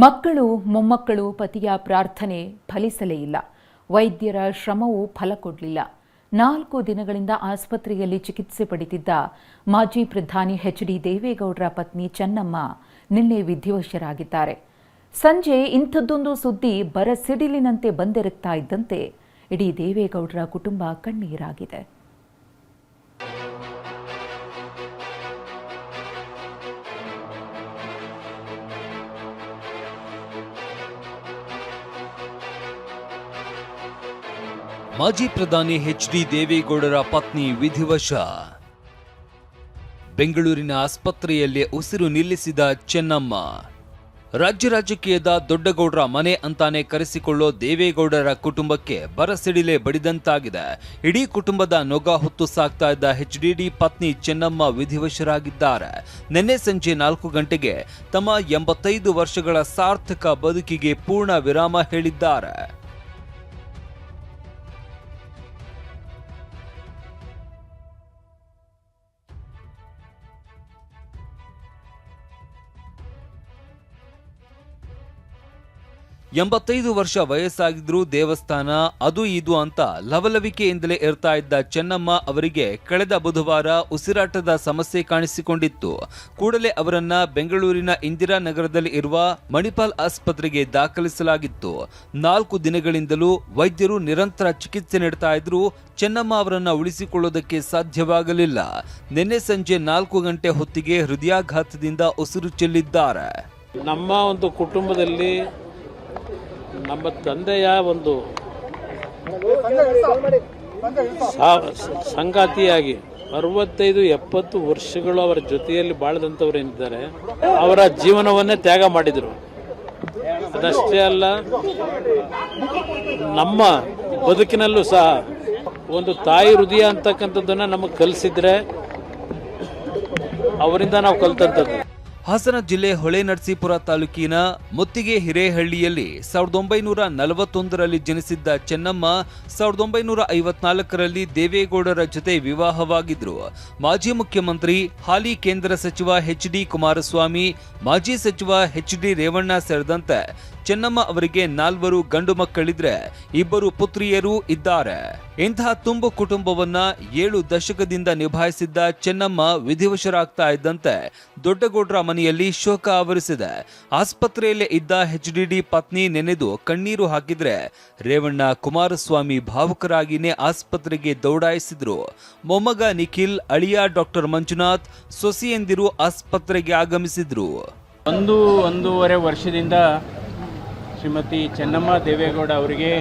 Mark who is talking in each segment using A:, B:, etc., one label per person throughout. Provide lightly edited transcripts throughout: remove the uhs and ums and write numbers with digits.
A: ಮಕ್ಕಳು ಮೊಮ್ಮಕ್ಕಳು ಪತಿಯ ಪ್ರಾರ್ಥನೆ ಫಲಿಸಲೇ ಇಲ್ಲ. ವೈದ್ಯರ ಶ್ರಮವೂ ಫಲ ಕೊಡಲಿಲ್ಲ. 4 ದಿನಗಳಿಂದ ಆಸ್ಪತ್ರೆಯಲ್ಲಿ ಚಿಕಿತ್ಸೆ ಪಡೆದಿದ್ದ ಮಾಜಿ ಪ್ರಧಾನಿ ಎಚ್.ಡಿ. ದೇವೇಗೌಡರ ಪತ್ನಿ ಚೆನ್ನಮ್ಮ ನಿನ್ನೆ ವಿಧಿವಶರಾಗಿದ್ದಾರೆ. ಸಂಜೆ ಇಂಥದ್ದೊಂದು ಸುದ್ದಿ ಬರಸಿಡಿಲಿನಂತೆ ಬಂದೆರಗ್ತಾ ಇದ್ದಂತೆ ಇಡೀ ದೇವೇಗೌಡರ ಕುಟುಂಬ ಕಣ್ಣೀರಾಗಿದೆ.
B: ಮಾಜಿ ಪ್ರಧಾನಿ ಎಚ್.ಡಿ. ದೇವೇಗೌಡರ ಪತ್ನಿ ವಿಧಿವಶ. ಬೆಂಗಳೂರಿನ ಆಸ್ಪತ್ರೆಯಲ್ಲೇ ಉಸಿರು ನಿಲ್ಲಿಸಿದ ಚೆನ್ನಮ್ಮ. ರಾಜ್ಯ ರಾಜಕೀಯದ ದೊಡ್ಡಗೌಡರ ಮನೆ ಅಂತಾನೆ ಕರೆಸಿಕೊಳ್ಳೋ ದೇವೇಗೌಡರ ಕುಟುಂಬಕ್ಕೆ ಬರಸಿಡಿಲೆ ಬಡಿದಂತಾಗಿದೆ. ಇಡೀ ಕುಟುಂಬದ ನೊಗ ಹೊತ್ತು ಸಾಕ್ತಾ ಇದ್ದ ಎಚ್.ಡಿ. ಪತ್ನಿ ಚೆನ್ನಮ್ಮ ವಿಧಿವಶರಾಗಿದ್ದಾರೆ. ನಿನ್ನೆ ಸಂಜೆ 4 ಗಂಟೆಗೆ ತಮ್ಮ 85 ವರ್ಷಗಳ ಸಾರ್ಥಕ ಬದುಕಿಗೆ ಪೂರ್ಣ ವಿರಾಮ ಹೇಳಿದ್ದಾರೆ. ಎಂಬತ್ತೈದು ವರ್ಷ ವಯಸ್ಸಾಗಿದ್ರೂ ದೇವಸ್ಥಾನ ಅದು ಇದು ಅಂತ ಲವಲವಿಕೆಯಿಂದಲೇ ಇರ್ತಾ ಇದ್ದ ಚೆನ್ನಮ್ಮ ಅವರಿಗೆ ಕಳೆದ ಬುಧವಾರ ಉಸಿರಾಟದ ಸಮಸ್ಯೆ ಕಾಣಿಸಿಕೊಂಡಿತ್ತು. ಕೂಡಲೇ ಅವರನ್ನ ಬೆಂಗಳೂರಿನ ಇಂದಿರಾನಗರದಲ್ಲಿ ಇರುವ ಮಣಿಪಾಲ್ ಆಸ್ಪತ್ರೆಗೆ ದಾಖಲಿಸಲಾಗಿತ್ತು. 4 ದಿನಗಳಿಂದಲೂ ವೈದ್ಯರು ನಿರಂತರ ಚಿಕಿತ್ಸೆ ನೀಡ್ತಾ ಇದ್ರು. ಚೆನ್ನಮ್ಮ ಅವರನ್ನ ಉಳಿಸಿಕೊಳ್ಳೋದಕ್ಕೆ ಸಾಧ್ಯವಾಗಲಿಲ್ಲ. ನಿನ್ನೆ ಸಂಜೆ 4 ಗಂಟೆ ಹೊತ್ತಿಗೆ ಹೃದಯಾಘಾತದಿಂದ ಉಸಿರು ಚೆಲ್ಲಿದ್ದಾರೆ.
C: ನಮ್ಮ ಒಂದು ಕುಟುಂಬದಲ್ಲಿ ನಮ್ಮ ತಂದೆಯ ಒಂದು ಸಂಗಾತಿಯಾಗಿ 65-70 ವರ್ಷಗಳು ಅವರ ಜೊತೆಯಲ್ಲಿ ಬಾಳದಂಥವ್ರು ಏನಿದ್ದಾರೆ, ಅವರ ಜೀವನವನ್ನೇ ತ್ಯಾಗ ಮಾಡಿದರು. ಅದಷ್ಟೇ ಅಲ್ಲ, ನಮ್ಮ ಬದುಕಿನಲ್ಲೂ ಸಹ ಒಂದು ತಾಯಿ ಹೃದಯ ಅಂತಕ್ಕಂಥದ್ದನ್ನು ನಮಗೆ ಕಲಿಸಿದ್ರೆ ಅವರಿಂದ ನಾವು ಕಲಿತಂಥದ್ದು.
B: ಹಾಸನ ಜಿಲ್ಲೆ ಹೊಳೆನರಸೀಪುರ ತಾಲೂಕಿನ ಮುತ್ತಿಗೆ ಹಿರೇಹಳ್ಳಿಯಲ್ಲಿ 1941ರಲ್ಲಿ ಜನಿಸಿದ್ದ ಚೆನ್ನಮ್ಮ 1954ರಲ್ಲಿ ದೇವೇಗೌಡರ ಜೊತೆ ವಿವಾಹವಾಗಿದ್ರು. ಮಾಜಿ ಮುಖ್ಯಮಂತ್ರಿ ಹಾಲಿ ಕೇಂದ್ರ ಸಚಿವ ಎಚ್.ಡಿ. ಕುಮಾರಸ್ವಾಮಿ, ಮಾಜಿ ಸಚಿವ ಎಚ್.ಡಿ. ರೇವಣ್ಣ ಸೇರಿದಂತೆ ಚೆನ್ನಮ್ಮ ಅವರಿಗೆ 4 ಗಂಡು ಮಕ್ಕಳಿದ್ರೆ 2 ಪುತ್ರಿಯರೂ ಇದ್ದಾರೆ. ಇಂತಹ ತುಂಬು ಕುಟುಂಬವನ್ನ 7 ದಶಕದಿಂದ ನಿಭಾಯಿಸಿದ್ದ ಚೆನ್ನಮ್ಮ ವಿಧಿವಶರಾಗ್ತಾ ಇದ್ದಂತೆ ದೊಡ್ಡಗೌಡರ ಮನೆಯಲ್ಲಿ ಶೋಕ ಆವರಿಸಿದೆ. ಆಸ್ಪತ್ರೆಯಲ್ಲೇ ಇದ್ದ ಎಚ್.ಡಿ. ಪತ್ನಿ ನೆನೆದು ಕಣ್ಣೀರು ಹಾಕಿದ್ರೆ ರೇವಣ್ಣ, ಕುಮಾರಸ್ವಾಮಿ ಭಾವುಕರಾಗಿನೇ ಆಸ್ಪತ್ರೆಗೆ ದೌಡಾಯಿಸಿದ್ರು. ಮೊಮ್ಮಗ ನಿಖಿಲ್, ಅಳಿಯ ಡಾಕ್ಟರ್ ಮಂಜುನಾಥ್, ಸೊಸೆಯಂದಿರು ಆಸ್ಪತ್ರೆಗೆ ಆಗಮಿಸಿದ್ರು.
D: 1.5 ವರ್ಷದಿಂದ ಶ್ರೀಮತಿ ಚೆನ್ನಮ್ಮ ದೇವೇಗೌಡ ಅವರಿಗೆ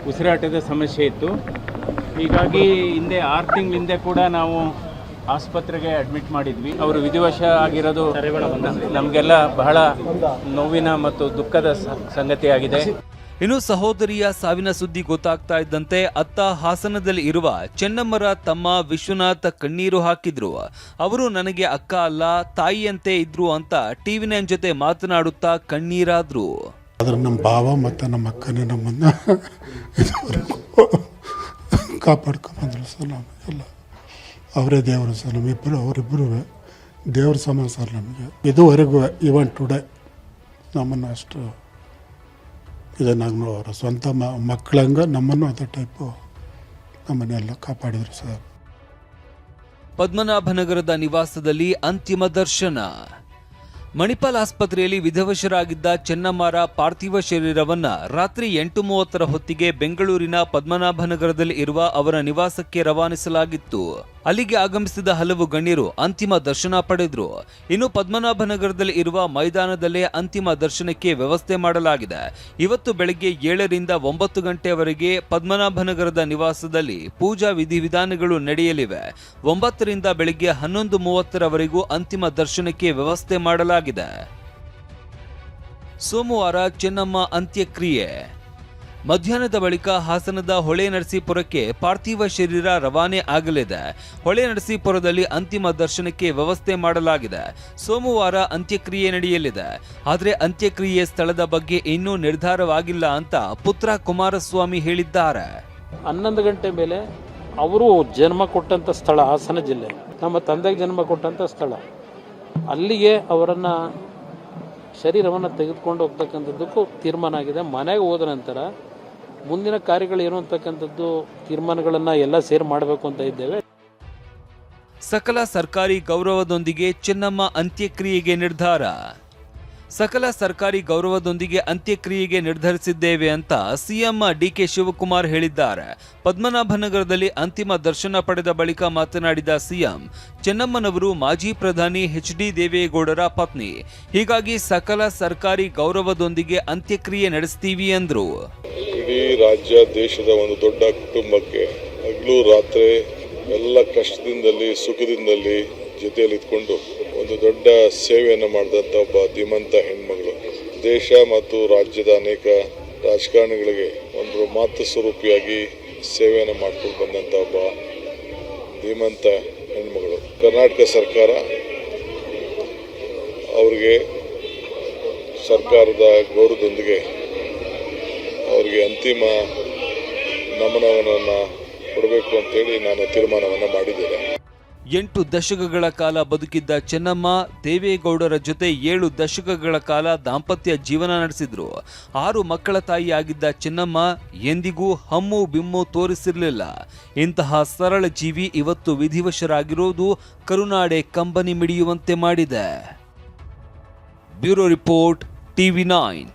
D: ಉಸಿರಾಟದ ಸಮಸ್ಯೆ ಇತ್ತು. ಹೀಗಾಗಿ ಹಿಂದೆ 6 ತಿಂಗಳ ಹಿಂದೆ ಕೂಡ ನಾವು ಆಸ್ಪತ್ರೆಗೆ ಅಡ್ಮಿಟ್ ಮಾಡಿದ್ವಿ. ಅವರು ವಿಧಿವಶ ಆಗಿರೋದು ನಮಗೆಲ್ಲ ಬಹಳ ನೋವಿನ ಮತ್ತು ದುಃಖದ ಸಂಗತಿಯಾಗಿದೆ.
B: ಇನ್ನು ಸಹೋದರಿಯ ಸಾವಿನ ಸುದ್ದಿ ಗೊತ್ತಾಗ್ತಾ ಇದ್ದಂತೆ ಅತ್ತ ಹಾಸನದಲ್ಲಿ ಇರುವ ಚೆನ್ನಮ್ಮರ ತಮ್ಮ ವಿಶ್ವನಾಥ್ ಕಣ್ಣೀರು ಹಾಕಿದ್ರು. ಅವರು ನನಗೆ ಅಕ್ಕ ಅಲ್ಲ, ತಾಯಿಯಂತೆ ಇದ್ರು ಅಂತ ಟಿವಿ9 ಜೊತೆ ಮಾತನಾಡುತ್ತಾ ಕಣ್ಣೀರಾದ್ರು.
E: ಆದ್ರೆ ನಮ್ಮ ಭಾವ ಮತ್ತು ನಮ್ಮ ಅಕ್ಕನೇ ನಮ್ಮನ್ನ ಕಾಪಾಡ್ಕೊಂಡ್ಬಂದ್ರು ಸರ್. ನಮಗೆಲ್ಲ ಅವರೇ ದೇವರು ಸರ್. ನಮ್ಮಿಬ್ಬರು ಅವರಿಬ್ಬರು ದೇವ್ರ ಸಮಾನ ಸರ್ ನಮಗೆ. ಇದುವರೆಗೂ ಇವನ್ ಟುಡೇ ನಮ್ಮನ್ನು ಅಷ್ಟು ಇದನ್ನಾಗಿ ಅವರ ಸ್ವಂತ ಮಕ್ಕಳಂಗ ನಮ್ಮನ್ನು ಅದೇ ಟೈಪು ನಮ್ಮನ್ನೆಲ್ಲ ಕಾಪಾಡಿದ್ರು ಸರ್.
B: ಪದ್ಮನಾಭನಗರದ ನಿವಾಸದಲ್ಲಿ ಅಂತಿಮ ದರ್ಶನ. ಮಣಿಪಾಲ್ ಆಸ್ಪತ್ರೆಯಲ್ಲಿ ವಿಧಿವಶರಾಗಿದ್ದ ಚೆನ್ನಮ್ಮರ ಪಾರ್ಥಿವ ಶರೀರವನ್ನ ರಾತ್ರಿ 8:30 ಹೊತ್ತಿಗೆ ಬೆಂಗಳೂರಿನ ಪದ್ಮನಾಭನಗರದಲ್ಲಿ ಇರುವ ಅವರ ನಿವಾಸಕ್ಕೆ ರವಾನಿಸಲಾಗಿತ್ತು. ಅಲ್ಲಿಗೆ ಆಗಮಿಸಿದ ಹಲವು ಗಣ್ಯರು ಅಂತಿಮ ದರ್ಶನ ಪಡೆದ್ರು. ಇನ್ನು ಪದ್ಮನಾಭನಗರದಲ್ಲಿ ಇರುವ ಮೈದಾನದಲ್ಲೇ ಅಂತಿಮ ದರ್ಶನಕ್ಕೆ ವ್ಯವಸ್ಥೆ ಮಾಡಲಾಗಿದೆ. ಇವತ್ತು ಬೆಳಗ್ಗೆ 7ರಿಂದ 9 ಗಂಟೆಯವರೆಗೆ ಪದ್ಮನಾಭನಗರದ ನಿವಾಸದಲ್ಲಿ ಪೂಜಾ ವಿಧಿವಿಧಾನಗಳು ನಡೆಯಲಿವೆ. 9ರಿಂದ ಬೆಳಗ್ಗೆ 11:30ರವರೆಗೂ ಅಂತಿಮ ದರ್ಶನಕ್ಕೆ ವ್ಯವಸ್ಥೆ ಮಾಡಲಾಗಿದೆ. ಸೋಮವಾರ ಚೆನ್ನಮ್ಮ ಅಂತ್ಯಕ್ರಿಯೆ. ಮಧ್ಯಾಹ್ನದ ಬಳಿಕ ಹಾಸನದ ಹೊಳೆನರಸೀಪುರಕ್ಕೆ ಪಾರ್ಥಿವ ಶರೀರ ರವಾನೆ ಆಗಲಿದೆ. ಹೊಳೆನರಸೀಪುರದಲ್ಲಿ ಅಂತಿಮ ದರ್ಶನಕ್ಕೆ ವ್ಯವಸ್ಥೆ ಮಾಡಲಾಗಿದೆ. ಸೋಮವಾರ ಅಂತ್ಯಕ್ರಿಯೆ ನಡೆಯಲಿದೆ. ಆದರೆ ಅಂತ್ಯಕ್ರಿಯೆ ಸ್ಥಳದ ಬಗ್ಗೆ ಇನ್ನೂ ನಿರ್ಧಾರವಾಗಿಲ್ಲ ಅಂತ ಪುತ್ರ ಕುಮಾರಸ್ವಾಮಿ ಹೇಳಿದ್ದಾರೆ.
C: 11 ಗಂಟೆ ಮೇಲೆ ಅವರು ಜನ್ಮ ಕೊಟ್ಟಂಥ ಸ್ಥಳ ಹಾಸನ ಜಿಲ್ಲೆ, ನಮ್ಮ ತಂದೆಗೆ ಜನ್ಮ ಕೊಟ್ಟಂಥ ಸ್ಥಳ. ಅಲ್ಲಿಗೆ ಅವರನ್ನು ಶರೀರವನ್ನು ತೆಗೆದುಕೊಂಡು ಹೋಗ್ತಕ್ಕಂಥದ್ದಕ್ಕೂ ತೀರ್ಮಾನ ಆಗಿದೆ. ಮನೆಗೆ ಹೋದ ನಂತರ ಮುಂದಿನ ಕಾರ್ಯಗಳು ಏನು ಅಂತಕ್ಕಂಥದ್ದು ತೀರ್ಮಾನಗಳನ್ನು ಎಲ್ಲ ಸೇರಿ ಮಾಡಬೇಕು ಅಂತ ಇದ್ದೇವೆ.
B: ಸಕಲ ಸರ್ಕಾರಿ ಗೌರವದೊಂದಿಗೆ ಚೆನ್ನಮ್ಮ ಅಂತ್ಯಕ್ರಿಯೆಗೆ ನಿರ್ಧಾರ. ಸಕಲ ಸರ್ಕಾರಿ ಗೌರವದೊಂದಿಗೆ ಅಂತ್ಯಕ್ರಿಯೆಗೆ ನಿರ್ಧರಿಸಿದ್ದೇವೆ ಅಂತ ಸಿಎಂ ಡಿಕೆ ಶಿವಕುಮಾರ್ ಹೇಳಿದ್ದಾರೆ. ಪದ್ಮನಾಭನಗರದಲ್ಲಿ ಅಂತಿಮ ದರ್ಶನ ಪಡೆದ ಬಳಿಕ ಮಾತನಾಡಿದ ಸಿಎಂ, ಚೆನ್ನಮ್ಮನವರು ಮಾಜಿ ಪ್ರಧಾನಿ ಎಚ್.ಡಿ. ದೇವೇಗೌಡರ ಪತ್ನಿ. ಹೀಗಾಗಿ ಸಕಲ ಸರ್ಕಾರಿ ಗೌರವದೊಂದಿಗೆ ಅಂತ್ಯಕ್ರಿಯೆ ನಡೆಸ್ತೀವಿ ಎಂದರು.
F: ಇಡೀ ರಾಜ್ಯ ದೇಶದ ಒಂದು ದೊಡ್ಡ ಕುಟುಂಬಕ್ಕೆ ಹಗಲು ರಾತ್ರಿ ಎಲ್ಲ ಕಷ್ಟದಿಂದಲೇ ಸುಖದಿಂದಲೇ ಜೊತೆಯಲ್ಲಿ ಇದ್ಕೊಂಡು ಒಂದು ದೊಡ್ಡ ಸೇವೆಯನ್ನು ಮಾಡಿದಂಥ ಒಬ್ಬ ಧೀಮಂತ ಹೆಣ್ಮಗಳು. ದೇಶ ಮತ್ತು ರಾಜ್ಯದ ಅನೇಕ ರಾಜಕಾರಣಿಗಳಿಗೆ ಒಂದು ಮಾತೃ ಸ್ವರೂಪಿಯಾಗಿ ಸೇವೆಯನ್ನು ಮಾಡ್ಕೊಂಡು ಬಂದಂಥ ಒಬ್ಬ ಧೀಮಂತ ಹೆಣ್ಮಗಳು. ಕರ್ನಾಟಕ ಸರ್ಕಾರ ಅವರಿಗೆ ಸರ್ಕಾರದ ಗೌರವದೊಂದಿಗೆ ಅವರಿಗೆ ಅಂತಿಮ ನಮನವನ್ನು ಕೊಡಬೇಕು ಅಂತೇಳಿ ನಾನು ತೀರ್ಮಾನವನ್ನು ಮಾಡಿದ್ದೇನೆ.
B: 8 ದಶಕಗಳ ಕಾಲ ಬದುಕಿದ್ದ ಚೆನ್ನಮ್ಮ ದೇವೇಗೌಡರ ಜೊತೆ 7 ದಶಕಗಳ ಕಾಲ ದಾಂಪತ್ಯ ಜೀವನ ನಡೆಸಿದ್ರು. 6 ಮಕ್ಕಳ ತಾಯಿಯಾಗಿದ್ದ ಚೆನ್ನಮ್ಮ ಎಂದಿಗೂ ಹಮ್ಮು ಬಿಮ್ಮು ತೋರಿಸಿರಲಿಲ್ಲ. ಇಂತಹ ಸರಳ ಜೀವಿ ಇವತ್ತು ವಿಧಿವಶರಾಗಿರೋದು ಕರುನಾಡೆ ಕಂಬನಿ ಮಿಡಿಯುವಂತೆ ಮಾಡಿದೆ. Bureau report, TV9.